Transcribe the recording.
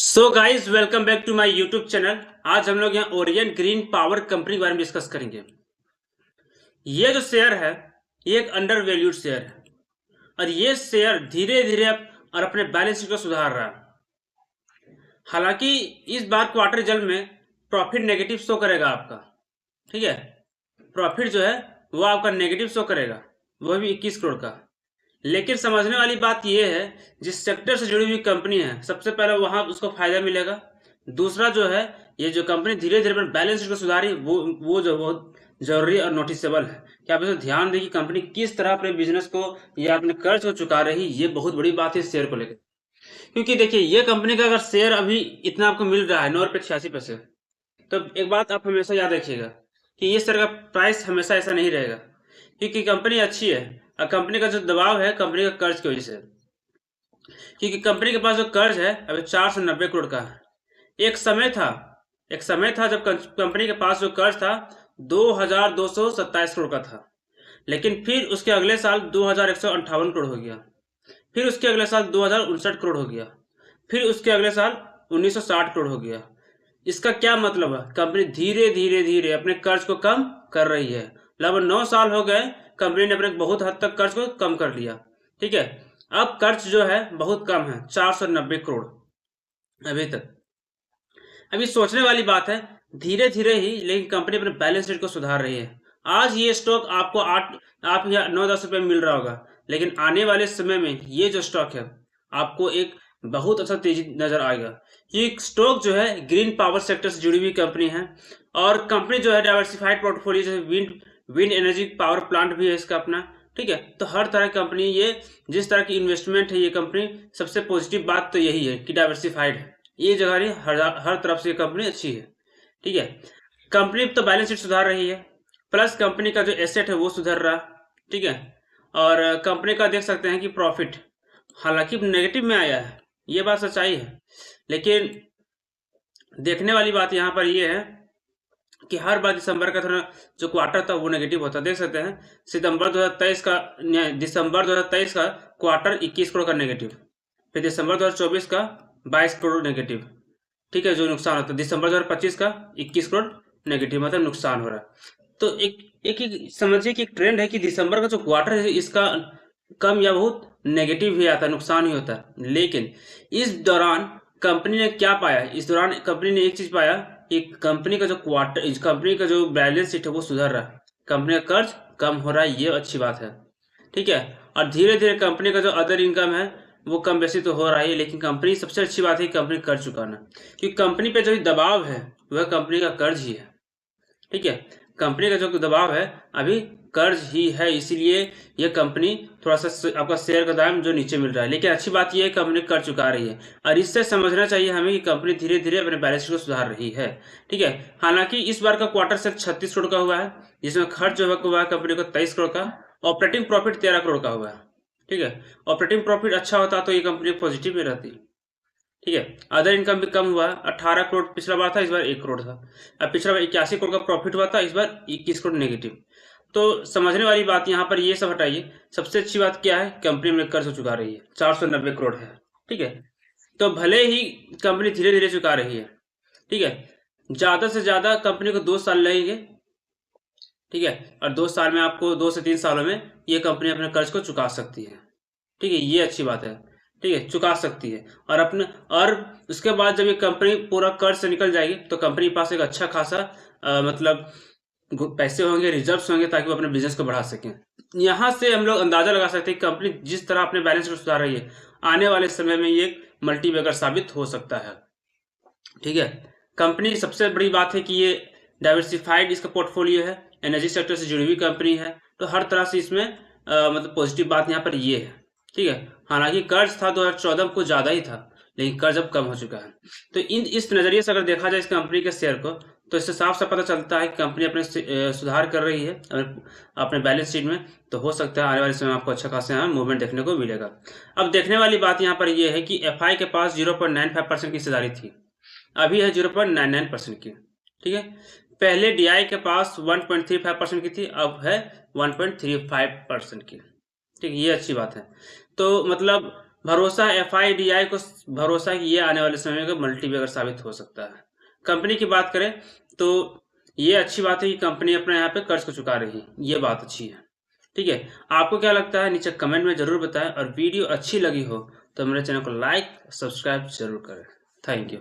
So guys welcome back to my YouTube channel. आज हम लोग यहाँ ओरिएंट ग्रीन पावर कंपनी के बारे में डिस्कस करेंगे। ये जो शेयर है ये एक अंडर वैल्यूड शेयर है और ये शेयर धीरे धीरे और अपने बैलेंस शीट को सुधार रहा है। हालांकि इस बार क्वार्टर रिजल्ट में प्रॉफिट नेगेटिव शो करेगा आपका, ठीक है। प्रॉफिट जो है वो आपका नेगेटिव शो करेगा, वो भी 21 करोड़ का। लेकिन समझने वाली बात यह है, जिस सेक्टर से जुड़ी हुई कंपनी है सबसे पहले वहां उसको फायदा मिलेगा। दूसरा जो है, ये जो कंपनी धीरे धीरे बैलेंस शीट को सुधारी वो जो बहुत जरूरी और नोटिसेबल है कि आप इसे ध्यान दें कि कंपनी किस तरह अपने बिजनेस को या अपने कर्ज को चुका रही। ये बहुत बड़ी बात है इस शेयर को लेकर, क्योंकि देखिए ये कंपनी का अगर शेयर अभी इतना आपको मिल रहा है 9 रुपये 86 पैसे, तो एक बात आप हमेशा याद रखिएगा कि ये शेयर का प्राइस हमेशा ऐसा नहीं रहेगा, क्योंकि कंपनी अच्छी है और कंपनी का जो दबाव है कंपनी का कर्ज की वजह से, क्योंकि कंपनी के पास जो कर्ज है अभी 490 करोड़ का है। एक समय था जब कंपनी के पास जो कर्ज था 2227 करोड़ का था, लेकिन फिर उसके अगले साल 2158 करोड़ हो गया, फिर उसके अगले साल 2059 करोड़ हो गया, फिर उसके अगले साल 1960 करोड़ हो गया। इसका क्या मतलब है? कंपनी धीरे धीरे धीरे अपने कर्ज को कम कर रही है। लगभग 9 साल हो गए कंपनी ने अपने बहुत हद तक कर्ज को कम कर लिया, ठीक है। अब कर्ज जो है बहुत कम है, 490 करोड़ अभी तक। अभी सोचने वाली बात है, धीरे धीरे ही लेकिन कंपनी अपने बैलेंस शीट को सुधार रही है। आज ये स्टॉक आपको 8 या 9-10 रुपए मिल रहा होगा, लेकिन आने वाले समय में ये जो स्टॉक है आपको एक बहुत अच्छा तेजी नजर आएगा। ये स्टॉक जो है ग्रीन पावर सेक्टर से जुड़ी हुई कंपनी है और कंपनी जो है डाइवर्सिफाइड पोर्टफोलियो, जैसे विंड एनर्जी पावर प्लांट भी है इसका अपना, ठीक है। तो हर तरह की कंपनी, ये जिस तरह की इन्वेस्टमेंट है ये कंपनी, सबसे पॉजिटिव बात तो यही है कि डाइवर्सिफाइड है। ये जगह नहीं, हर तरफ से ये कंपनी अच्छी है, ठीक है। कंपनी तो बैलेंस शीट सुधार रही है, प्लस कंपनी का जो एसेट है वो सुधर रहा, ठीक है। और कंपनी का देख सकते हैं कि प्रॉफिट हालांकि नेगेटिव में आया है, ये बात सच्चाई है, लेकिन देखने वाली बात यहाँ पर ये है कि हर बार दिसंबर का थोड़ा जो क्वार्टर था वो नेगेटिव होता। देख सकते हैं दिसंबर 2023 का क्वार्टर 21 करोड़ का नेगेटिव, फिर दिसंबर 2024 का 22 करोड़ नेगेटिव, ठीक है, जो नुकसान होता है। दिसंबर 2025 का 21 करोड़ नेगेटिव, मतलब नुकसान हो रहा है। तो एक समझिए कि एक ट्रेंड है कि दिसंबर का जो क्वार्टर है इसका कम या बहुत नेगेटिव ही आता है, नुकसान ही होता है। लेकिन इस दौरान कंपनी ने क्या पाया? इस दौरान कंपनी ने एक चीज पाया कि कंपनी का जो बैलेंस शीट है वो सुधर रहा है, कंपनी का कर्ज कम हो रहा है, ये अच्छी बात है, ठीक है। और धीरे धीरे कंपनी का जो अदर इनकम है वो कम बेसी तो हो रहा है, लेकिन कंपनी, सबसे अच्छी बात है कंपनी कर्ज चुकाना, क्योंकि कंपनी पे जो दबाव है वह कंपनी का कर्ज ही है, ठीक है। कंपनी का जो दबाव है अभी कर्ज ही है, इसीलिए यह कंपनी थोड़ा सा आपका शेयर का दाम जो नीचे मिल रहा है। लेकिन अच्छी बात यह है कंपनी कर्ज चुका रही है और इससे समझना चाहिए हमें कि कंपनी धीरे धीरे अपने बैलेंस शीट को सुधार रही है, ठीक है। हालांकि इस बार का क्वार्टर सिर्फ 36 करोड़ का हुआ है, जिसमें खर्च जो हुआ है कंपनी को 23 करोड़ का, ऑपरेटिंग प्रॉफिट 13 करोड़ का हुआ है, ठीक है। ऑपरेटिंग प्रॉफिट अच्छा होता तो ये कंपनी पॉजिटिव में रहती, ठीक है। अदर इनकम भी कम हुआ, 18 करोड़ पिछला बार था, इस बार 1 करोड़ था। अब पिछला बार 81 करोड़ का प्रॉफिट हुआ था, इस बार 21 करोड़ नेगेटिव। तो समझने वाली बात यहाँ पर ये सब हटाइए, सबसे अच्छी बात क्या है, कंपनी में कर्ज चुका रही है, 490 करोड़ है, ठीक है। तो भले ही कंपनी धीरे धीरे चुका रही है, ठीक है, ज्यादा से ज्यादा कंपनी को 2 साल लगेंगे, ठीक है। और 2 साल में आपको 2 से 3 सालों में ये कंपनी अपने कर्ज को चुका सकती है, ठीक है, ये अच्छी बात है, ठीक है, चुका सकती है। और उसके बाद जब ये कंपनी पूरा कर्ज से निकल जाएगी तो कंपनी के पास एक अच्छा खासा मतलब पैसे होंगे, रिजर्व्स होंगे, ताकि वो अपने बिजनेस को बढ़ा सकें। यहाँ से हम लोग अंदाजा लगा सकते हैं कि कंपनी जिस तरह अपने बैलेंस को सुधार रही है, आने वाले समय में ये मल्टीबैगर साबित हो सकता है, ठीक है। कंपनी, सबसे बड़ी बात है कि ये डाइवर्सिफाइड इसका पोर्टफोलियो है, एनर्जी सेक्टर से जुड़ी हुई कंपनी है, तो हर तरह से इसमें मतलब पॉजिटिव बात यहाँ पर ये है, ठीक है। हालांकि कर्ज था 2014 में कुछ ज्यादा ही था, लेकिन कर्ज अब कम हो चुका है। तो इस नजरिए से अगर देखा जाए इस कंपनी के शेयर को, तो इससे साफ साफ पता चलता है कि कंपनी अपने सुधार कर रही है अपने बैलेंस शीट में। तो हो सकता है आने वाले समय में आपको अच्छा खासा यहाँ मूवमेंट देखने को मिलेगा। अब देखने वाली बात यहाँ पर यह है कि एफआई के पास 0.95% की हिस्सेदारी थी, अभी है 0.99% की, ठीक है। पहले डीआई के पास 1.35% की थी, अब है 1.35% की, ठीक है, ये अच्छी बात है। तो मतलब भरोसा FIDI को भरोसा कि ये आने वाले समय में मल्टीबैगर साबित हो सकता है। कंपनी की बात करें तो ये अच्छी बात है कि कंपनी अपने यहाँ पे कर्ज को चुका रही है, ये बात अच्छी है। ठीक है, आपको क्या लगता है नीचे कमेंट में जरूर बताएं, और वीडियो अच्छी लगी हो तो मेरे चैनल को लाइक सब्सक्राइब जरूर करें। Thank you.